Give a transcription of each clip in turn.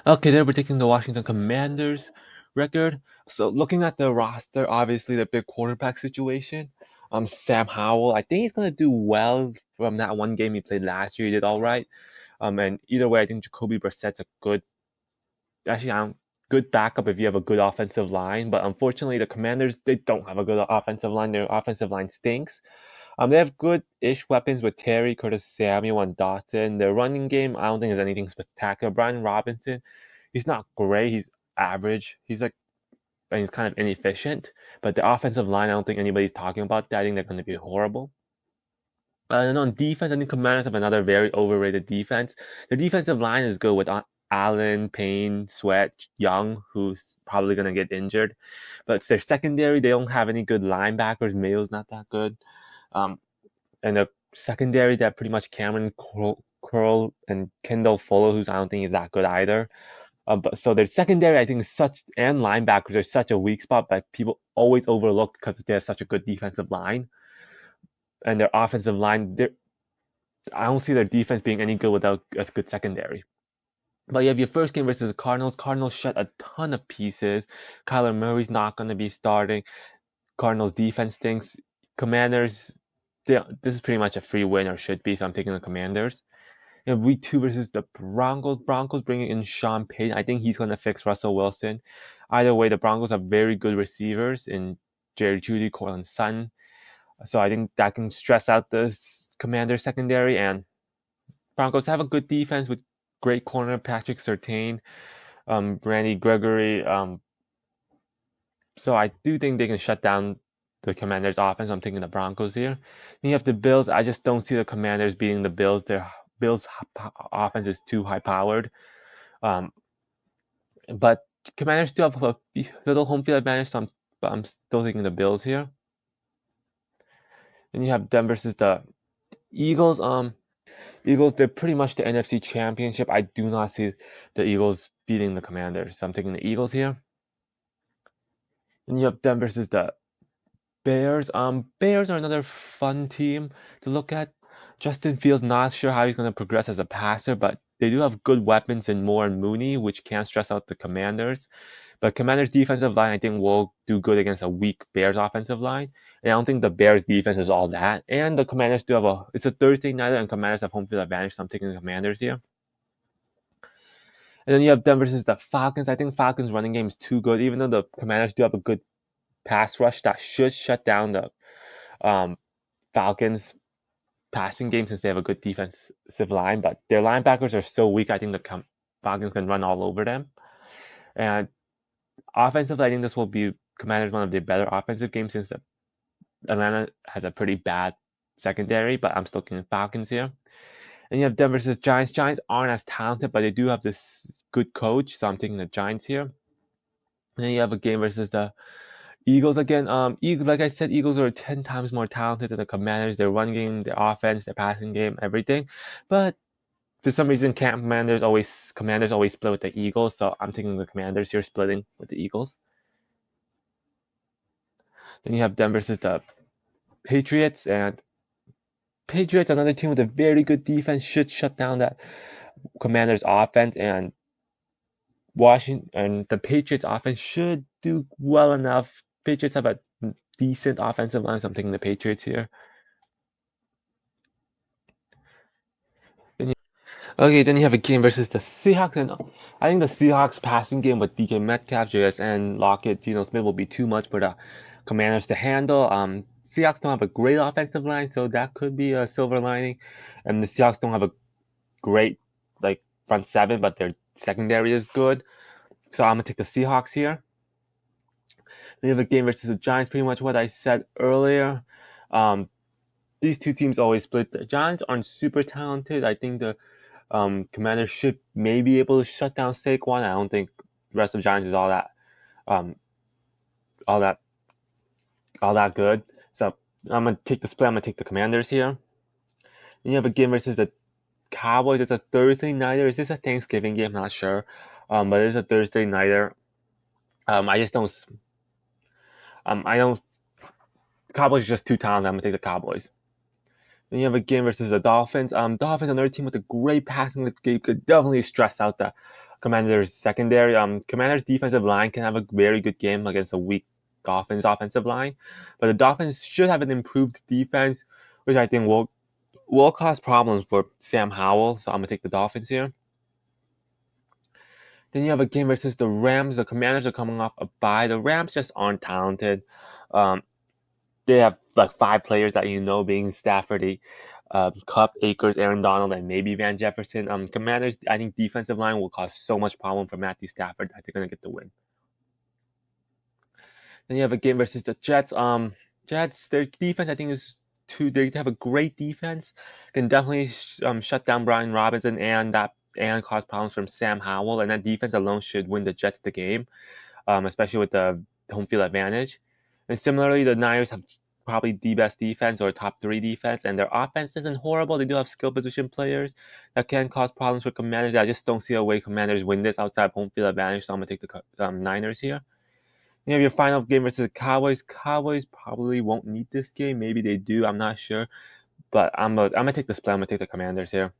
Okay, then we're taking the Washington Commanders record. So looking at the roster, obviously the big quarterback situation. Sam Howell, I think he's gonna do well from that one game he played last year. He did all right. And either way, I think Jacoby Brissett's a good, actually, good backup if you have a good offensive line. But unfortunately, the Commanders they don't have a good offensive line. Their offensive line stinks. They have good-ish weapons with Terry, Curtis Samuel, and Dotson. Their running game, I don't think is anything spectacular. Brian Robinson, he's not great. He's average. And he's kind of inefficient. But the offensive line, I don't think anybody's talking about that. I think they're going to be horrible. And on defense, I think Commanders have another very overrated defense. Their defensive line is good with Allen, Payne, Sweat, Young, who's probably going to get injured. But it's their secondary. They don't have any good linebackers. Mayo's not that good. And the secondary, that pretty much Cameron Curl and Kendall Fuller, who's I don't think is that good either. But so their secondary, I think, is and linebackers are such a weak spot, but people always overlook because they have such a good defensive line. And their offensive line, I don't see their defense being any good without a good secondary. But you have your first game versus the Cardinals. Cardinals shut a ton of pieces. Kyler Murray's not going to be starting. Cardinals defense stinks. Commanders, this is pretty much a free win or should be, so I'm taking the Commanders. And week 2 versus the Broncos. Broncos bringing in Sean Payton. I think he's going to fix Russell Wilson. Either way, the Broncos have very good receivers in Jerry Jeudy, Courtland Sutton. So I think that can stress out the Commanders secondary. And Broncos have a good defense with great corner Patrick Surtain, Randy Gregory. So I do think they can shut down the Commanders' offense. I'm taking the Broncos here. Then you have the Bills. I just don't see the Commanders beating the Bills. Their Bills' offense is too high-powered. But Commanders do have a little home field advantage, so I'm still taking the Bills here. Then you have them versus the Eagles. Eagles, they're pretty much the NFC Championship. I do not see the Eagles beating the Commanders, so I'm taking the Eagles here. And you have them versus the Bears. Bears are another fun team to look at. Justin Fields, not sure how he's going to progress as a passer, but they do have good weapons in Moore and Mooney, which can stress out the Commanders. But Commanders' defensive line, I think, will do good against a weak Bears offensive line. And I don't think the Bears' defense is all that. And the Commanders do have it's a Thursday night, and Commanders have home field advantage, so I'm taking the Commanders here. And then you have them versus the Falcons. I think Falcons' running game is too good, even though the Commanders do have a good pass rush that should shut down the Falcons' passing game since they have a good defensive line. But their linebackers are so weak, I think the Falcons can run all over them. And offensively, I think this will be Commanders one of their better offensive games since Atlanta has a pretty bad secondary, but I'm still taking Falcons here. And you have Denver versus Giants. Giants aren't as talented, but they do have this good coach, so I'm taking the Giants here. And then you have a game versus the Eagles again. Eagles, like I said, Eagles are 10 times more talented than the Commanders. Their run game, their offense, their passing game, everything. But for some reason, Commanders always split with the Eagles, so I'm taking the Commanders here, splitting with the Eagles. Then you have Denver versus the Patriots, and Patriots, another team with a very good defense, should shut down that Commanders offense, and Washington and the Patriots offense should do well enough. Patriots have a decent offensive line, so I'm taking the Patriots here. Then you have a game versus the Seahawks, and I think the Seahawks passing game with DK Metcalf, JSN, Lockett, Geno Smith will be too much for the Commanders to handle. Seahawks don't have a great offensive line, so that could be a silver lining. And the Seahawks don't have a great front seven, but their secondary is good. So I'm gonna take the Seahawks here. Then you have a game versus the Giants, pretty much what I said earlier. These two teams always split. The Giants aren't super talented. I think the Commanders should maybe be able to shut down Saquon. I don't think the rest of the Giants is all that good. So I'm gonna take the split. I'm gonna take the Commanders here. Then you have a game versus the Cowboys. It's a Thursday nighter. Is this a Thanksgiving game? I'm not sure. But it's a Thursday nighter. I just don't. I don't. Cowboys are just too talented. I'm gonna take the Cowboys. Then you have a game versus the Dolphins. Dolphins, another team with a great passing game, could definitely stress out the Commanders secondary. Commanders defensive line can have a very good game against a weak Dolphins offensive line, but the Dolphins should have an improved defense, which I think will cause problems for Sam Howell. So I'm gonna take the Dolphins here. Then you have a game versus the Rams. The Commanders are coming off a bye. The Rams just aren't talented. They have like 5 players that you know, being Stafford, Kupp, Akers, Aaron Donald, and maybe Van Jefferson. Commanders, I think defensive line will cause so much problem for Matthew Stafford that they're gonna get the win. Then you have a game versus the Jets. Jets, their defense I think is they have a great defense. Can definitely shut down Brian Robinson and cause problems from Sam Howell, and that defense alone should win the Jets the game, especially with the home field advantage. And similarly, the Niners have probably the best defense or top 3 defense, and their offense isn't horrible. They do have skill position players that can cause problems for Commanders. I just don't see a way Commanders win this outside home field advantage, so I'm gonna take the Niners here. You have your final game versus the Cowboys. Cowboys probably won't need this game. Maybe they do. I'm not sure. But I'm gonna take the split. I'm gonna take the Commanders here.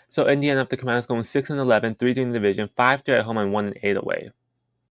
So in the end, the Commanders going 6-11, 3 in the division, 5 at home, and 1-8 away.